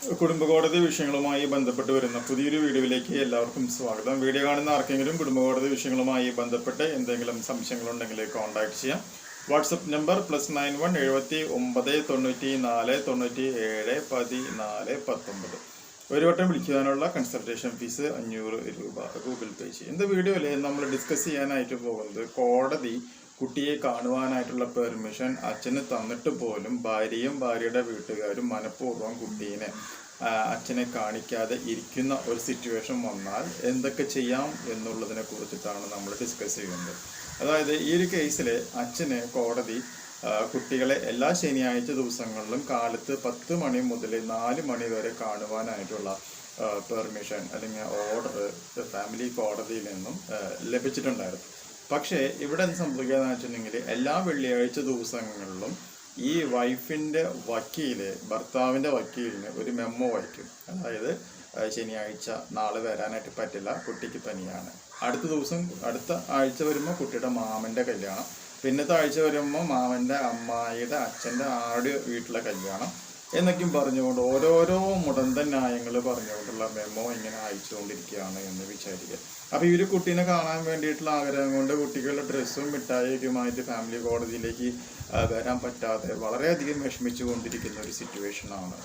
കുടുംബകോടതി വിഷയങ്ങളുമായി ബന്ധപ്പെട്ട് വരുന്ന പുതിയൊരു വീഡിയോയിലേക്ക് എല്ലാവർക്കും സ്വാഗതം. വീഡിയോ കാണുന്ന ആർക്കെങ്കിലും കുടുംബകോടതി വിഷയങ്ങളുമായി ബന്ധപ്പെട്ട് എന്തെങ്കിലും സംശയങ്ങളുണ്ടെങ്കിൽ കോൺടാക്ട് ചെയ്യാം. WhatsApp number +91 79 94 97 14 19. ഒരു വട്ടം വിളിക്കാനുള്ള കൺസൾട്ടേഷൻ ഫീസ് 500 രൂപ ഗൂഗിൾ പേ ചെയ്യും. இந்த വീഡിയോയിൽ നമ്മൾ ഡിസ്കസ് ചെയ്യാനായിട്ട് പോകുന്നത് കോടതി കുട്ടിയെ കാണുവാനായിട്ടുള്ള പെർമിഷൻ അച്ഛന് തന്നിട്ട് പോലും ഭാര്യയും ഭാര്യയുടെ വീട്ടുകാരും മനഃപൂർവ്വം കുട്ടീനെ അച്ഛനെ കാണിക്കാതെ ഇരിക്കുന്ന ഒരു സിറ്റുവേഷൻ വന്നാൽ എന്തൊക്കെ ചെയ്യാം എന്നുള്ളതിനെ കുറിച്ചിട്ടാണ് നമ്മൾ ഡിസ്കസ് ചെയ്യുന്നത്. അതായത് ഈ ഒരു കേസിൽ അച്ഛന് കോടതി കുട്ടികളെ എല്ലാ ശനിയാഴ്ച ദിവസങ്ങളിലും കാലത്ത് 10 മണി മുതൽ 4 മണി വരെ കാണുവാനായിട്ടുള്ള പെർമിഷൻ അല്ലെങ്കിൽ ഓർഡർ ഫാമിലി കോടതിയിൽ നിന്നും ലഭിച്ചിട്ടുണ്ടായിരുന്നു. പക്ഷേ ഇവിടെ എന്ത് സംഭവിക്കുകയെന്ന് വെച്ചിട്ടുണ്ടെങ്കിൽ എല്ലാ വെള്ളിയാഴ്ച ദിവസങ്ങളിലും ഈ വൈഫിൻ്റെ വക്കീല് ഭർത്താവിൻ്റെ വക്കീലിന് ഒരു മെമ്മോ അയക്കും. അതായത് ശനിയാഴ്ച നാളെ വരാനായിട്ട് പറ്റില്ല, കുട്ടിക്ക് പനിയാണ്. അടുത്ത ആഴ്ച വരുമ്പോൾ കുട്ടിയുടെ മാമൻ്റെ കല്യാണം, പിന്നത്തെ ആഴ്ച വരുമ്പോൾ മാമൻ്റെ അമ്മായിയുടെ അച്ഛൻ്റെ വീട്ടിലെ കല്യാണം എന്നൊക്കെയും പറഞ്ഞുകൊണ്ട് ഓരോരോ മുടന്തൻ ന്യായങ്ങൾ പറഞ്ഞുകൊണ്ടുള്ള മെമ്മോ ഇങ്ങനെ അയച്ചുകൊണ്ടിരിക്കുകയാണ് എന്ന് വിചാരിക്കുക. അപ്പോൾ ഈ ഒരു കുട്ടീനെ കാണാൻ വേണ്ടിയിട്ടുള്ള ആഗ്രഹം കൊണ്ട് കുട്ടികളുടെ ഡ്രസ്സും മിഠായിയുമായിട്ട് ഫാമിലി കോടതിയിലേക്ക് വരാൻ പറ്റാതെ വളരെയധികം വിഷമിച്ചു കൊണ്ടിരിക്കുന്ന ഒരു സിറ്റുവേഷനാണ്.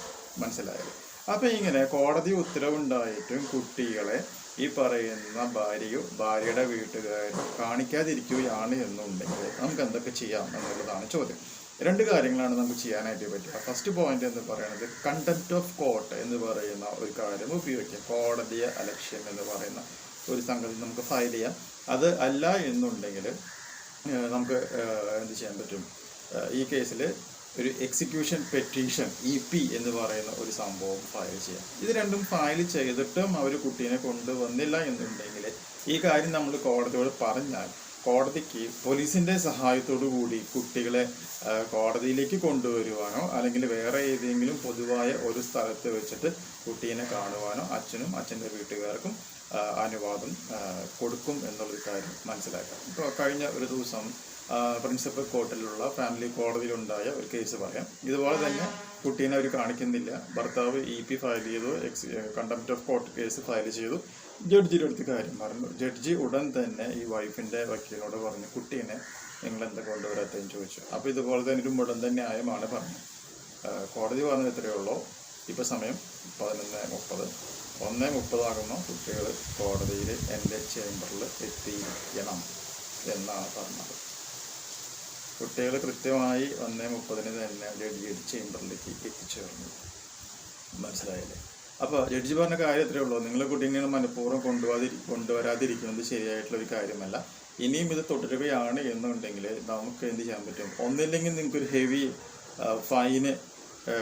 മനസ്സിലായത്? അപ്പോൾ ഇങ്ങനെ കോടതി ഉത്തരവുണ്ടായിട്ടും കുട്ടികളെ ഈ പറയുന്ന ഭാര്യയുടെ വീട്ടുകാരും കാണിക്കാതിരിക്കുകയാണ് എന്നുണ്ടെങ്കിൽ നമുക്ക് എന്തൊക്കെ ചെയ്യാം എന്നുള്ളതാണ് ചോദ്യം. 2 കാര്യങ്ങളാണ് നമുക്ക് ചെയ്യാനായിട്ട് പറ്റുക. ഫസ്റ്റ് പോയിന്റ് എന്ന് പറയുന്നത് കണ്ടംപ്റ്റ് ഓഫ് കോർട്ട് എന്ന് പറയുന്ന ഒരു കാര്യം ഉപയോഗിക്കാം. കോടതിയെ അലക്ഷ്യം എന്ന് പറയുന്ന ഒരു സംഗതി നമുക്ക് ഫയൽ ചെയ്യാം. അത് അല്ല എന്നുണ്ടെങ്കിൽ നമുക്ക് എന്ത് ചെയ്യാൻ പറ്റും? ഈ കേസിൽ ഒരു എക്സിക്യൂഷൻ പെറ്റീഷൻ EP എന്ന് പറയുന്ന ഒരു സംഭവം ഫയൽ ചെയ്യാം. ഇത് രണ്ടും ഫയൽ ചെയ്തിട്ടും അവർ കുട്ടീനെ കൊണ്ടുവന്നില്ല എന്നുണ്ടെങ്കിൽ ഈ കാര്യം നമ്മൾ കോടതിയോട് പറഞ്ഞാൽ കോടതിക്ക് പോലീസിൻ്റെ സഹായത്തോടു കൂടി കുട്ടികളെ കോടതിയിലേക്ക് കൊണ്ടുവരുവാനോ അല്ലെങ്കിൽ വേറെ ഏതെങ്കിലും പൊതുവായ ഒരു സ്ഥലത്ത് വെച്ചിട്ട് കുട്ടീനെ കാണുവാനോ അച്ഛനും അച്ഛൻ്റെ വീട്ടുകാർക്കും അനുവാദം കൊടുക്കും എന്നുള്ളൊരു കാര്യം മനസ്സിലാക്കാം. ഇപ്പോൾ കഴിഞ്ഞ ഒരു ദിവസം പ്രിൻസിപ്പൽ കോർട്ടിലുള്ള ഫാമിലി കോടതിയിലുണ്ടായ ഒരു കേസ് പറയാം. ഇതുപോലെ തന്നെ കുട്ടീനെ അവർ കാണിക്കുന്നില്ല. ഭർത്താവ് EP ഫയൽ ചെയ്തു, contempt of court case file ചെയ്തു. ജഡ്ജിയുടെ അടുത്ത് കാര്യം പറഞ്ഞു. ജഡ്ജി ഉടൻ തന്നെ ഈ വൈഫിൻ്റെ വക്കീലിനോട് പറഞ്ഞു, കുട്ടീനെ നിങ്ങൾ എന്താ കൊണ്ടുവരാത്തതെന്ന് ചോദിച്ചു. അപ്പോൾ ഇതുപോലെ തന്നെ ഒരു മുടന്തൻ ന്യായമാണ് പറഞ്ഞത്. കോടതി പറഞ്ഞത് എത്രയേ ഉള്ളൂ. ഇപ്പോൾ സമയം 11:30. 1:30 ആകുമ്പോൾ കുട്ടികൾ കോടതിയിൽ എൻ്റെ ചേംബറിൽ എത്തിയിരിക്കണം എന്നാണ് പറഞ്ഞത്. കുട്ടികൾ കൃത്യമായി 1:30 തന്നെ ജഡ്ജിയുടെ ചേംബറിലേക്ക് എത്തിച്ചേർന്നു. മനസ്സിലായില്ലേ? അപ്പോൾ ജഡ്ജി പറഞ്ഞ കാര്യം എത്രയേ ഉള്ളൂ. നിങ്ങൾ കുട്ടീനെ മനഃപൂർവ്വം കൊണ്ടുവരാതിരിക്കുന്നത് ശരിയായിട്ടുള്ള ഒരു കാര്യമല്ല. ഇനിയും ഇത് തുടരുകയാണ് എന്നുണ്ടെങ്കിൽ നമുക്ക് എന്ത് ചെയ്യാൻ പറ്റും? ഒന്നില്ലെങ്കിൽ നിങ്ങൾക്കൊരു ഹെവി ഫൈന്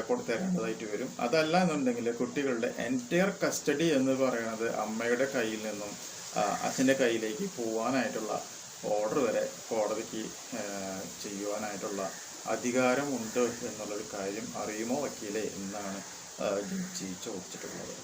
കൊടുത്തരേണ്ടതായിട്ട് വരും. അതല്ല എന്നുണ്ടെങ്കിൽ കുട്ടികളുടെ എൻറ്റയർ കസ്റ്റഡി എന്ന് പറയുന്നത് അമ്മയുടെ കയ്യിൽ നിന്നും അച്ഛൻ്റെ കയ്യിലേക്ക് പോകാനായിട്ടുള്ള ഓർഡർ വരെ കോടതിക്ക് ചെയ്യുവാനായിട്ടുള്ള അധികാരമുണ്ട് എന്നുള്ളൊരു കാര്യം അറിയുമോ വക്കീലെ എന്നാണ് ജഡ്ജി ചോദിച്ചിട്ടുള്ളത്.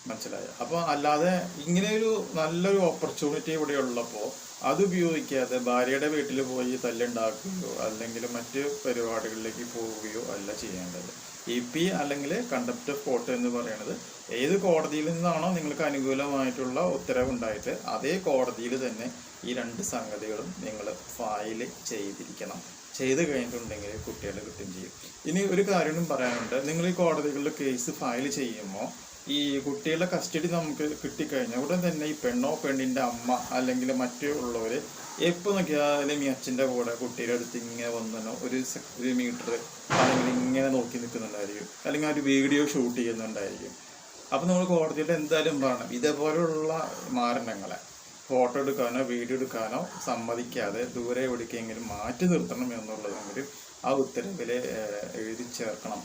മനസ്സിലായോ? അപ്പോൾ അല്ലാതെ ഇങ്ങനെയൊരു നല്ലൊരു ഓപ്പർച്യൂണിറ്റി ഇവിടെ ഉള്ളപ്പോൾ അത് ഉപയോഗിക്കാതെ ഭാര്യയുടെ വീട്ടിൽ പോയി തല്ലുണ്ടാക്കുകയോ അല്ലെങ്കിൽ മറ്റ് പരിപാടികളിലേക്ക് പോവുകയോ അല്ല ചെയ്യേണ്ടത്. EP അല്ലെങ്കിൽ കണ്ടംപ്റ്റ് ഓഫ് കോർട്ട് എന്ന് പറയുന്നത് ഏത് കോടതിയിൽ നിന്നാണോ നിങ്ങൾക്ക് അനുകൂലമായിട്ടുള്ള ഉത്തരവുണ്ടായിട്ട് അതേ കോടതിയിൽ തന്നെ ഈ 2 സംഗതികളും നിങ്ങൾ ഫയൽ ചെയ്തിരിക്കണം. ചെയ്ത് കഴിഞ്ഞിട്ടുണ്ടെങ്കിൽ കുട്ടികളെ കിട്ടുകയും ചെയ്യും. ഇനി ഒരു കാര്യം പറയാനുണ്ട്. നിങ്ങൾ ഈ കോടതികളിൽ കേസ് ഫയൽ ചെയ്യുമ്പോൾ ഈ കുട്ടികളുടെ കസ്റ്റഡി നമുക്ക് കിട്ടിക്കഴിഞ്ഞാൽ ഉടൻ തന്നെ ഈ പെണ്ണിൻ്റെ അമ്മ അല്ലെങ്കിൽ മറ്റുള്ളവർ എപ്പോൾ നോക്കിയാലും ഈ അച്ഛൻ്റെ കൂടെ കുട്ടിയുടെ അടുത്ത് ഇങ്ങനെ വന്നോ ഒരു മീറ്റർ അല്ലെങ്കിൽ ഇങ്ങനെ നോക്കി നിൽക്കുന്നുണ്ടായിരിക്കും, അല്ലെങ്കിൽ ഒരു വീഡിയോ ഷൂട്ട് ചെയ്യുന്നുണ്ടായിരിക്കും. അപ്പം നമ്മൾ കോടതിയിൽ എന്തായാലും പറയണം, ഇതേപോലെയുള്ള മാരണങ്ങളെ ഫോട്ടോ എടുക്കാനോ വീഡിയോ എടുക്കാനോ സമ്മതിക്കാതെ ദൂരെ എവിടേക്കെങ്കിലും മാറ്റി നിർത്തണം എന്നുള്ളതെങ്കിലും ആ ഉത്തരവിൽ എഴുതി ചേർക്കണം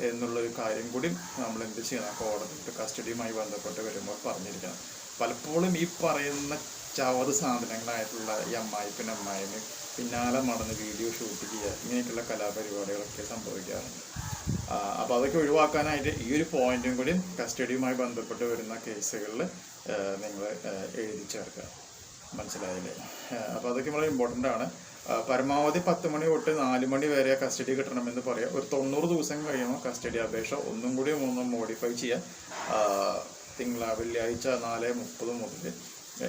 എന്നുള്ളൊരു കാര്യം കൂടി നമ്മൾ എന്ത് ചെയ്യണം? കോടതിയുടെ കസ്റ്റഡിയുമായി ബന്ധപ്പെട്ട് വരുമ്പോൾ പറഞ്ഞിരിക്കണം. പലപ്പോഴും ഈ പറയുന്ന ചവറ് സാധനങ്ങളായിട്ടുള്ള ഈ അമ്മായിമ്മ പിന്നാലെ നടന്ന് വീഡിയോ ഷൂട്ട് ചെയ്യുക, ഇങ്ങനെയൊക്കെയുള്ള കലാപരിപാടികളൊക്കെ സംഭവിക്കാറുണ്ട്. അപ്പോൾ അതൊക്കെ ഒഴിവാക്കാനായിട്ട് ഈ ഒരു പോയിന്റും കൂടി കസ്റ്റഡിയുമായി ബന്ധപ്പെട്ട് വരുന്ന കേസുകളിൽ നിങ്ങൾ എഴുതി ചേർക്കുക. മനസ്സിലായില്ലേ? അപ്പോൾ അതൊക്കെ വളരെ ഇമ്പോർട്ടൻ്റ് ആണ്. പരമാവധി 10 മണി തൊട്ട് 4 മണി വരെ കസ്റ്റഡി കിട്ടണമെന്ന് പറയാം. ഒരു 90 ദിവസം കഴിയുമ്പോൾ കസ്റ്റഡി അപേക്ഷ ഒന്നും കൂടി മോഡിഫൈ ചെയ്യാം. വെള്ളിയാഴ്ച 4:30 മുതൽ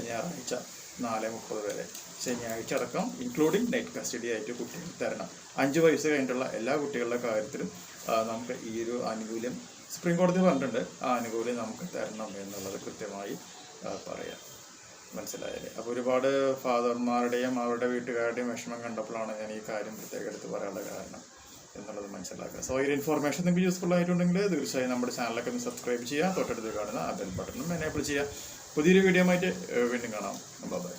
ഞായറാഴ്ച 4:30 വരെ, ശനിയാഴ്ച അടക്കം ഇൻക്ലൂഡിങ് നൈറ്റ് കസ്റ്റഡി ആയിട്ട് കുട്ടികൾ തരണം. 5 വയസ്സ് കഴിഞ്ഞിട്ടുള്ള എല്ലാ കുട്ടികളുടെ കാര്യത്തിലും നമുക്ക് ഈ ഒരു ആനുകൂല്യം സുപ്രീം കോടതി പറഞ്ഞിട്ടുണ്ട്. ആ ആനുകൂല്യം നമുക്ക് തരണം എന്നുള്ളത് കൃത്യമായി പറയാം. മനസ്സിലായല്ലേ? അപ്പോൾ ഒരുപാട് ഫാദർമാരുടെയും അവരുടെ വീട്ടുകാരുടെയും വിഷമം കണ്ടപ്പോഴാണ് ഞാൻ ഈ കാര്യം പ്രത്യേകം എടുത്ത് പറയാനുള്ള കാരണം എന്നുള്ളത് മനസ്സിലാക്കുക. സോ ഈ ഇൻഫോർമേഷൻ നിങ്ങൾക്ക് യൂസ്ഫുൾ ആയിട്ടുണ്ടെങ്കിൽ തീർച്ചയായും നമ്മുടെ ചാനലൊക്കെ ഒന്ന് സബ്സ്ക്രൈബ് ചെയ്യുക, തൊട്ടടുത്ത് കാണുന്ന ആ ബെൽ ബട്ടണും എനേബിൾ ചെയ്യുക. പുതിയൊരു വീഡിയോ ആയിട്ട് വീണ്ടും കാണാം. ബൈ.